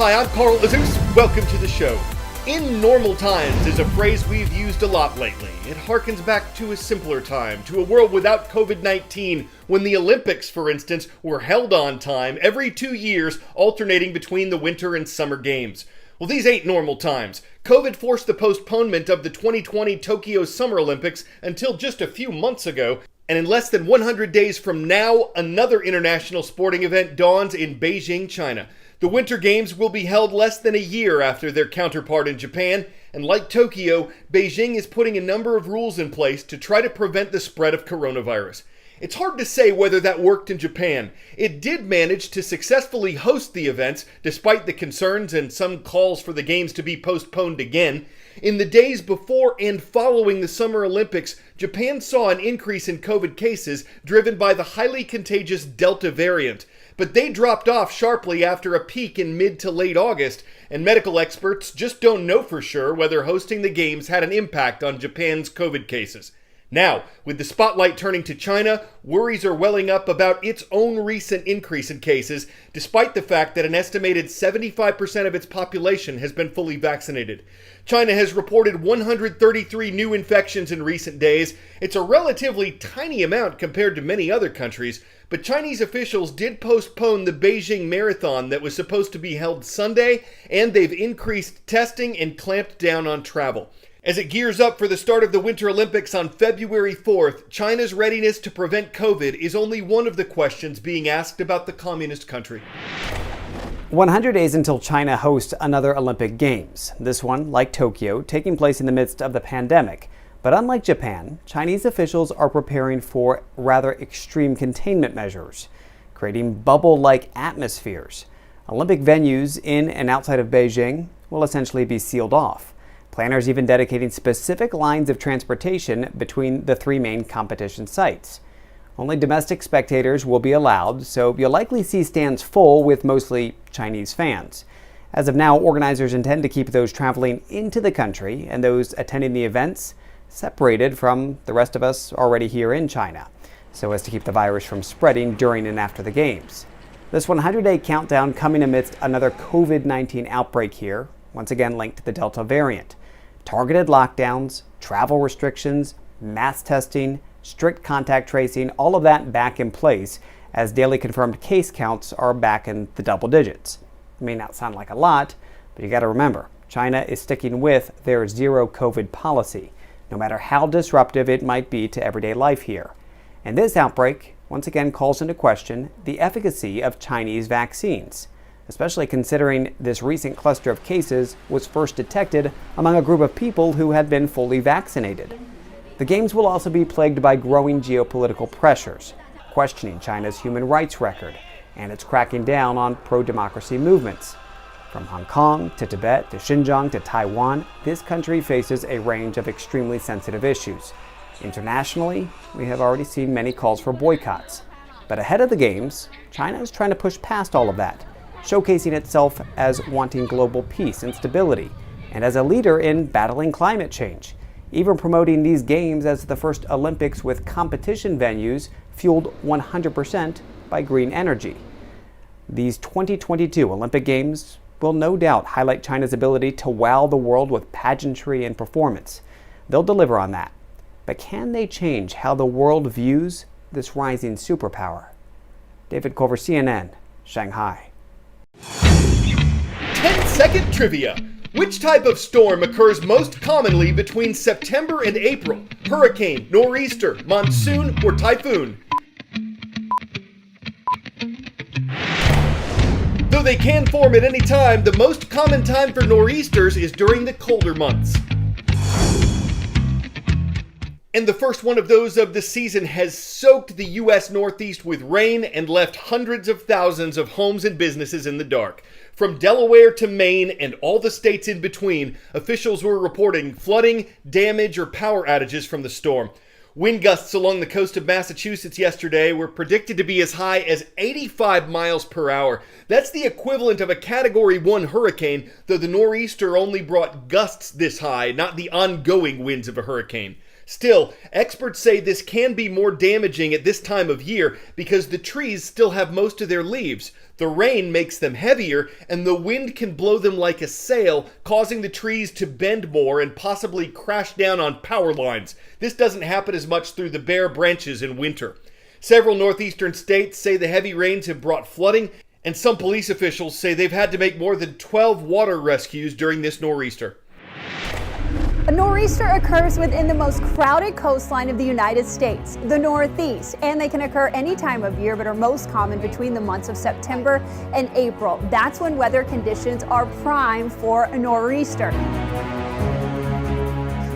Hi, I'm Carl Azus. Welcome to the show. In normal times is a phrase we've used a lot lately. It harkens back to a simpler time, to a world without COVID-19, when the Olympics, for instance, were held on time every 2 years, alternating between the winter and summer games. Well, these ain't normal times. COVID forced the postponement of the 2020 Tokyo Summer Olympics until just a few months ago, and in less than 100 days from now, another international sporting event dawns in Beijing, China. The Winter Games will be held less than a year after their counterpart in Japan, and like Tokyo, Beijing is putting a number of rules in place to try to prevent the spread of coronavirus. It's hard to say whether that worked in Japan. It did manage to successfully host the events, despite the concerns and some calls for the games to be postponed again. In the days before and following the Summer Olympics, Japan saw an increase in COVID cases driven by the highly contagious Delta variant. But they dropped off sharply after a peak in mid to late August, and medical experts just don't know for sure whether hosting the games had an impact on Japan's COVID cases. Now, with the spotlight turning to China, worries are welling up about its own recent increase in cases, despite the fact that an estimated 75% of its population has been fully vaccinated. China has reported 133 new infections in recent days. It's a relatively tiny amount compared to many other countries, but Chinese officials did postpone the Beijing Marathon that was supposed to be held Sunday, and they've increased testing and clamped down on travel. As it gears up for the start of the Winter Olympics on February 4th, China's readiness to prevent COVID is only one of the questions being asked about the communist country. 100 days until China hosts another Olympic Games. This one, like Tokyo, taking place in the midst of the pandemic. But unlike Japan, Chinese officials are preparing for rather extreme containment measures, creating bubble-like atmospheres. Olympic venues in and outside of Beijing will essentially be sealed off. Planners even dedicating specific lines of transportation between the three main competition sites. Only domestic spectators will be allowed, so you'll likely see stands full with mostly Chinese fans. As of now, organizers intend to keep those traveling into the country and those attending the events separated from the rest of us already here in China, so as to keep the virus from spreading during and after the games. This 100-day countdown coming amidst another COVID-19 outbreak here, once again linked to the Delta variant. Targeted lockdowns, travel restrictions, mass testing, strict contact tracing, all of that back in place as daily confirmed case counts are back in the double digits. It may not sound like a lot, but you got to remember, China is sticking with their zero COVID policy, no matter how disruptive it might be to everyday life here. And this outbreak once again calls into question the efficacy of Chinese vaccines, especially considering this recent cluster of cases was first detected among a group of people who had been fully vaccinated. The Games will also be plagued by growing geopolitical pressures, questioning China's human rights record, and it's cracking down on pro-democracy movements. From Hong Kong to Tibet to Xinjiang to Taiwan, this country faces a range of extremely sensitive issues. Internationally, we have already seen many calls for boycotts. But ahead of the Games, China is trying to push past all of that, showcasing itself as wanting global peace and stability, and as a leader in battling climate change, even promoting these games as the first Olympics with competition venues fueled 100% by green energy. These 2022 Olympic Games will no doubt highlight China's ability to wow the world with pageantry and performance. They'll deliver on that. But can they change how the world views this rising superpower? David Culver, CNN, Shanghai. 10-second trivia. Which type of storm occurs most commonly between September and April? Hurricane, nor'easter, monsoon, or typhoon? Though they can form at any time, the most common time for nor'easters is during the colder months. And the first one of those of the season has soaked the U.S. Northeast with rain and left hundreds of thousands of homes and businesses in the dark. From Delaware to Maine and all the states in between, officials were reporting flooding, damage, or power outages from the storm. Wind gusts along the coast of Massachusetts yesterday were predicted to be as high as 85 miles per hour. That's the equivalent of a Category 1 hurricane, though the nor'easter only brought gusts this high, not the ongoing winds of a hurricane. Still, experts say this can be more damaging at this time of year because the trees still have most of their leaves. The rain makes them heavier, and the wind can blow them like a sail, causing the trees to bend more and possibly crash down on power lines. This doesn't happen as much through the bare branches in winter. Several northeastern states say the heavy rains have brought flooding, and some police officials say they've had to make more than 12 water rescues during this nor'easter. A nor'easter occurs within the most crowded coastline of the United States, the Northeast, and they can occur any time of year but are most common between the months of September and April. That's when weather conditions are prime for a nor'easter.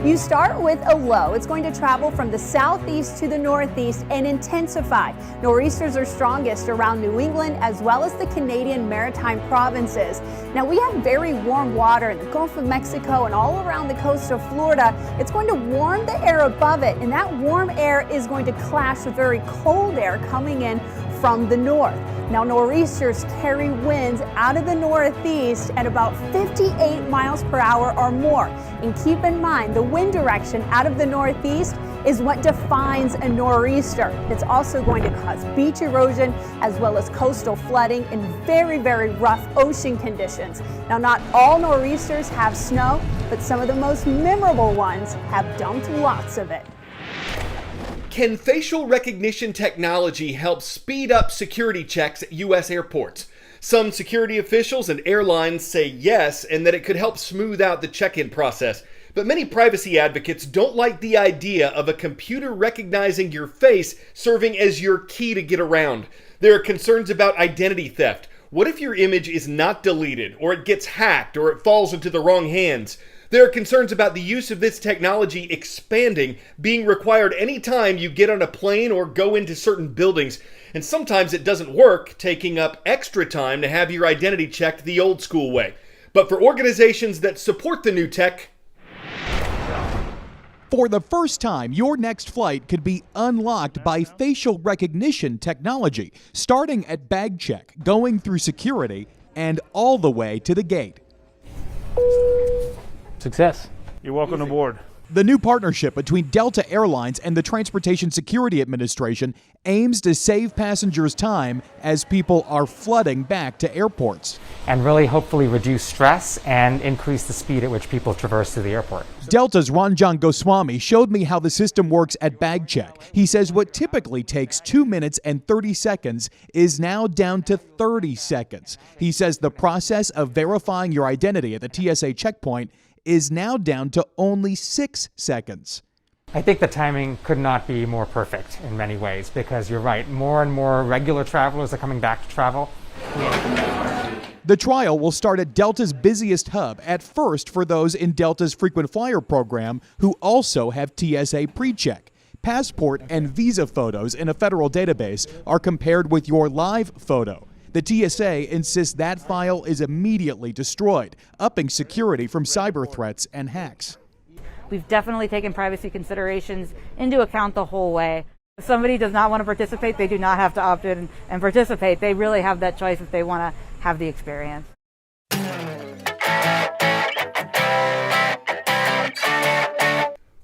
You start with a low. It's going to travel from the southeast to the northeast and intensify. Nor'easters are strongest around New England as well as the Canadian maritime provinces. Now we have very warm water in the Gulf of Mexico and all around the coast of Florida. It's going to warm the air above it, and that warm air is going to clash with very cold air coming in from the north. Now nor'easters carry winds out of the northeast at about 58 miles per hour or more. And keep in mind, the wind direction out of the northeast is what defines a nor'easter. It's also going to cause beach erosion as well as coastal flooding and very, very rough ocean conditions. Now, not all nor'easters have snow, but some of the most memorable ones have dumped lots of it. Can facial recognition technology help speed up security checks at U.S. airports? Some security officials and airlines say yes, and that it could help smooth out the check-in process. But many privacy advocates don't like the idea of a computer recognizing your face serving as your key to get around. There are concerns about identity theft. What if your image is not deleted, or it gets hacked, or it falls into the wrong hands? There are concerns about the use of this technology expanding, being required anytime you get on a plane or go into certain buildings. And sometimes it doesn't work, taking up extra time to have your identity checked the old school way. But for organizations that support the new tech, for the first time, your next flight could be unlocked by facial recognition technology, starting at bag check, going through security, and all the way to the gate. Success. You're welcome aboard. The new partnership between Delta Airlines and the Transportation Security Administration aims to save passengers time as people are flooding back to airports. And really hopefully reduce stress and increase the speed at which people traverse to the airport. Delta's Ranjan Goswami showed me how the system works at bag check. He says what typically takes 2 minutes and 30 seconds is now down to 30 seconds. He says the process of verifying your identity at the TSA checkpoint is now down to only 6 seconds. I think the timing could not be more perfect in many ways, because you're right, more and more regular travelers are coming back to travel. The trial will start at Delta's busiest hub, at first for those in Delta's frequent flyer program who also have TSA pre-check. Passport and visa photos in a federal database are compared with your live photo. The TSA insists that file is immediately destroyed, upping security from cyber threats and hacks. We've definitely taken privacy considerations into account the whole way. If somebody does not want to participate, they do not have to opt in and participate. They really have that choice if they want to have the experience.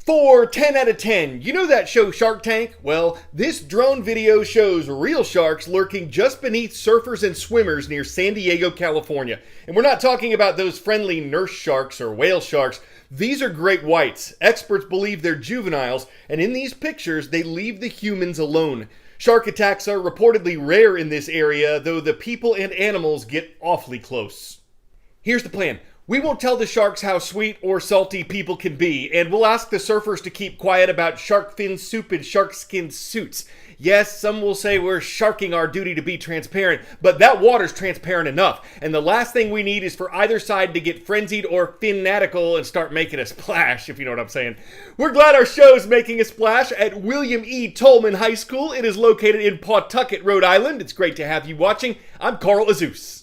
For 10 out of 10, you know that show Shark Tank? Well, this drone video shows real sharks lurking just beneath surfers and swimmers near San Diego, California. And we're not talking about those friendly nurse sharks or whale sharks. These are great whites. Experts believe they're juveniles, and in these pictures, they leave the humans alone. Shark attacks are reportedly rare in this area, though the people and animals get awfully close. Here's the plan. We won't tell the sharks how sweet or salty people can be, and we'll ask the surfers to keep quiet about shark fin soup and shark skin suits. Yes, some will say we're sharking our duty to be transparent, but that water's transparent enough, and the last thing we need is for either side to get frenzied or fanatical and start making a splash, if you know what I'm saying. We're glad our show's making a splash at William E. Tolman High School. It is located in Pawtucket, Rhode Island. It's great to have you watching. I'm Carl Azus.